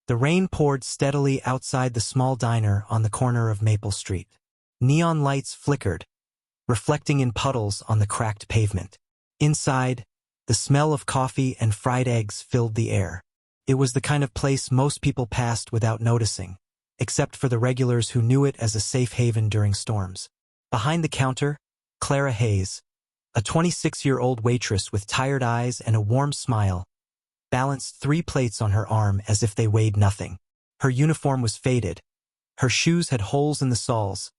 The rain poured steadily outside the small diner on the corner of Maple Street. Neon lights flickered, reflecting in puddles on the cracked pavement. Inside, the smell of coffee and fried eggs filled the air. It was the kind of place most people passed without noticing, except for the regulars who knew it as a safe haven during storms. Behind the counter, Clara Hayes, a 26-year-old waitress with tired eyes and a warm smile, balanced 3 plates on her arm as if they weighed nothing. Her uniform was faded, her shoes had holes in the soles,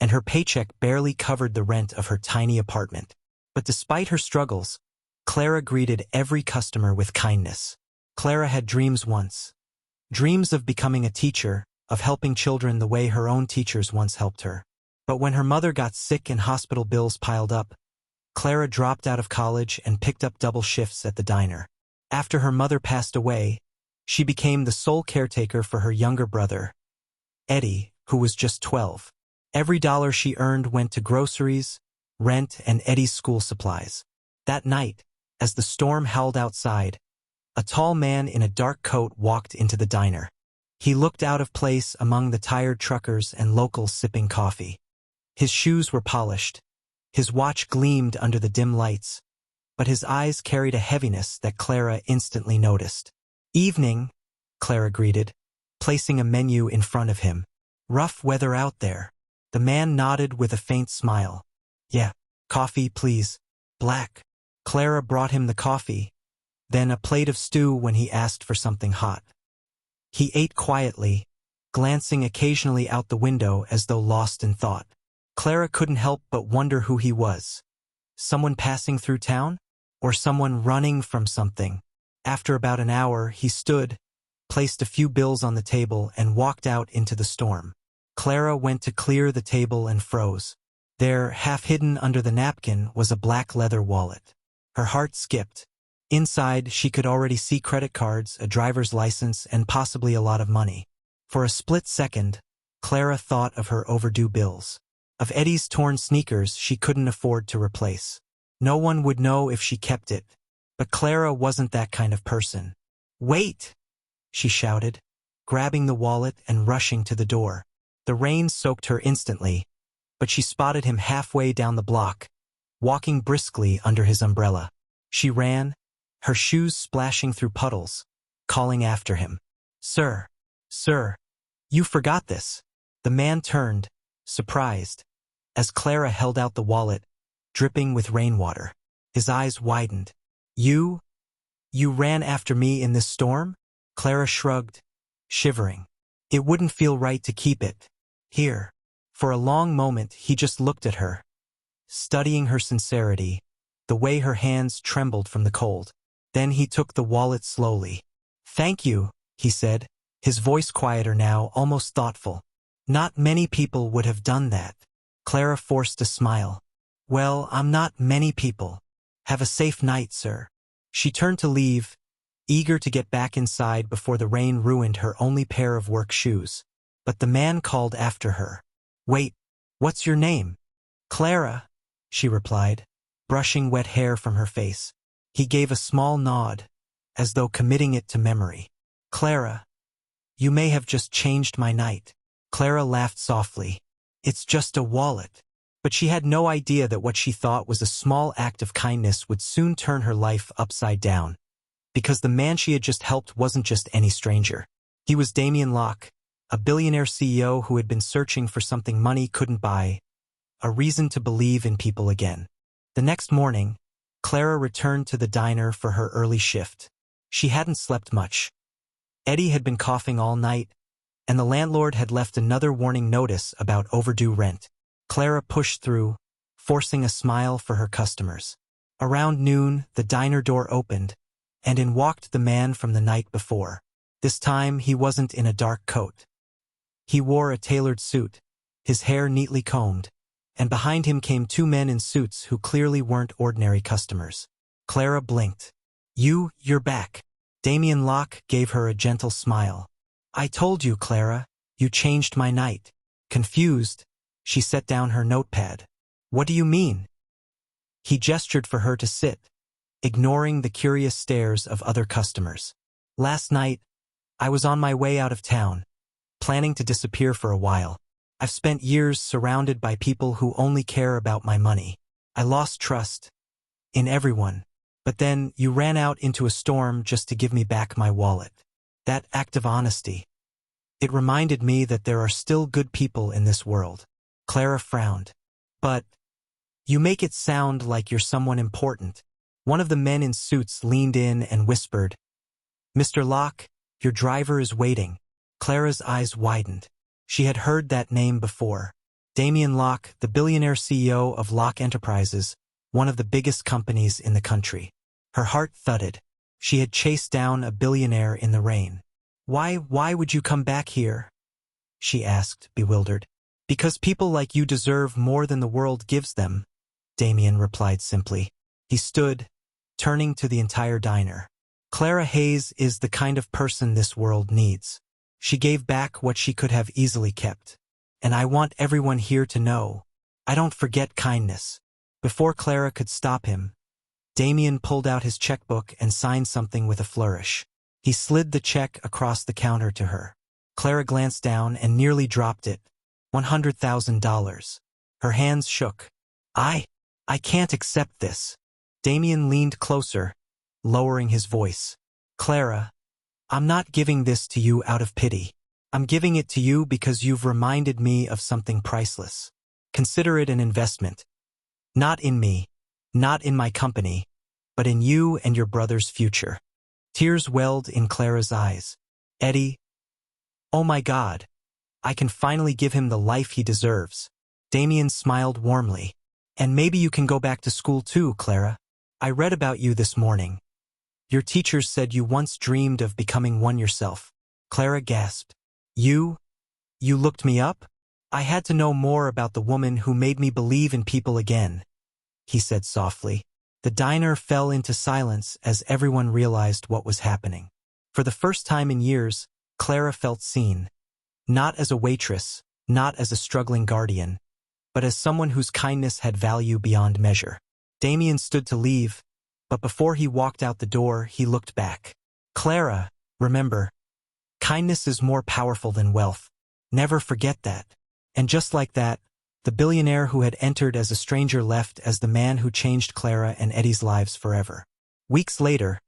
and her paycheck barely covered the rent of her tiny apartment. But despite her struggles, Clara greeted every customer with kindness. Clara had dreams once. Dreams of becoming a teacher, of helping children the way her own teachers once helped her. But when her mother got sick and hospital bills piled up, Clara dropped out of college and picked up double shifts at the diner. After her mother passed away, she became the sole caretaker for her younger brother, Eddie, who was just 12. Every dollar she earned went to groceries, rent, and Eddie's school supplies. That night, as the storm howled outside, a tall man in a dark coat walked into the diner. He looked out of place among the tired truckers and locals sipping coffee. His shoes were polished. His watch gleamed under the dim lights, but his eyes carried a heaviness that Clara instantly noticed. "Evening," Clara greeted, placing a menu in front of him. "Rough weather out there." The man nodded with a faint smile. "Yeah, coffee, please. Black." Clara brought him the coffee, then a plate of stew when he asked for something hot. He ate quietly, glancing occasionally out the window as though lost in thought. Clara couldn't help but wonder who he was. Someone passing through town? Or someone running from something? After about an hour, he stood, placed a few bills on the table, and walked out into the storm. Clara went to clear the table and froze. There, half hidden under the napkin, was a black leather wallet. Her heart skipped. Inside, she could already see credit cards, a driver's license, and possibly a lot of money. For a split second, Clara thought of her overdue bills. Of Eddie's torn sneakers she couldn't afford to replace. No one would know if she kept it, but Clara wasn't that kind of person. "Wait!" she shouted, grabbing the wallet and rushing to the door. The rain soaked her instantly, but she spotted him halfway down the block, walking briskly under his umbrella. She ran, her shoes splashing through puddles, calling after him. "Sir, sir, you forgot this." The man turned, surprised, as Clara held out the wallet, dripping with rainwater. His eyes widened. You ran after me in this storm?" Clara shrugged, shivering. It wouldn't feel right to keep it here. For a long moment he just looked at her, studying her sincerity, the way her hands trembled from the cold. Then he took the wallet slowly. "Thank you," he said, his voice quieter now, almost thoughtful. "Not many people would have done that." Clara forced a smile. "Well, I'm not many people. Have a safe night, sir." She turned to leave, eager to get back inside before the rain ruined her only pair of work shoes. But the man called after her. "Wait, what's your name?" "Clara," she replied, brushing wet hair from her face. He gave a small nod, as though committing it to memory. "Clara, you may have just changed my night." Clara laughed softly. "It's just a wallet." But she had no idea that what she thought was a small act of kindness would soon turn her life upside down. Because the man she had just helped wasn't just any stranger. He was Damien Locke, a billionaire CEO who had been searching for something money couldn't buy, a reason to believe in people again. The next morning, Clara returned to the diner for her early shift. She hadn't slept much. Eddie had been coughing all night, and the landlord had left another warning notice about overdue rent. Clara pushed through, forcing a smile for her customers. Around noon, the diner door opened, and in walked the man from the night before. This time, he wasn't in a dark coat. He wore a tailored suit, his hair neatly combed, and behind him came 2 men in suits who clearly weren't ordinary customers. Clara blinked. You're back." Damien Locke gave her a gentle smile. "I told you, Clara, you changed my night." Confused, she set down her notepad. "What do you mean?" He gestured for her to sit, ignoring the curious stares of other customers. "Last night, I was on my way out of town, planning to disappear for a while. I've spent years surrounded by people who only care about my money. I lost trust in everyone. But then you ran out into a storm just to give me back my wallet. That act of honesty. It reminded me that there are still good people in this world. Clara frowned. But you make it sound like you're someone important. One of the men in suits leaned in and whispered, "Mr. Locke, your driver is waiting." Clara's eyes widened. She had heard that name before. Damien Locke, the billionaire CEO of Locke Enterprises, one of the biggest companies in the country. Her heart thudded. She had chased down a billionaire in the rain. Why would you come back here?" she asked, bewildered. "Because people like you deserve more than the world gives them," Damien replied simply. He stood, turning to the entire diner. "Clara Hayes is the kind of person this world needs. She gave back what she could have easily kept. And I want everyone here to know, I don't forget kindness." Before Clara could stop him, Damien pulled out his checkbook and signed something with a flourish. He slid the check across the counter to her. Clara glanced down and nearly dropped it. $100,000. Her hands shook. I can't accept this." Damien leaned closer, lowering his voice. "Clara, I'm not giving this to you out of pity. I'm giving it to you because you've reminded me of something priceless. Consider it an investment. Not in me, not in my company, but in you and your brother's future." Tears welled in Clara's eyes. "Eddie, oh my God, I can finally give him the life he deserves." Damien smiled warmly. "And maybe you can go back to school too, Clara. I read about you this morning. Your teachers said you once dreamed of becoming one yourself." Clara gasped. You looked me up? I had to know more about the woman who made me believe in people again," he said softly. The diner fell into silence as everyone realized what was happening. For the first time in years, Clara felt seen. Not as a waitress, not as a struggling guardian, but as someone whose kindness had value beyond measure. Damien stood to leave, but before he walked out the door, he looked back. "Clara, remember, kindness is more powerful than wealth. Never forget that." And just like that, the billionaire who had entered as a stranger left as the man who changed Clara and Eddie's lives forever. Weeks later,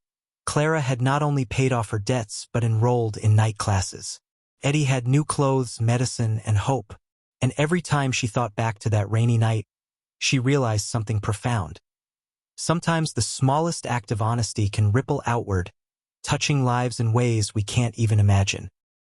Clara had not only paid off her debts but enrolled in night classes. Eddie had new clothes, medicine, and hope, and every time she thought back to that rainy night, she realized something profound. Sometimes the smallest act of honesty can ripple outward, touching lives in ways we can't even imagine.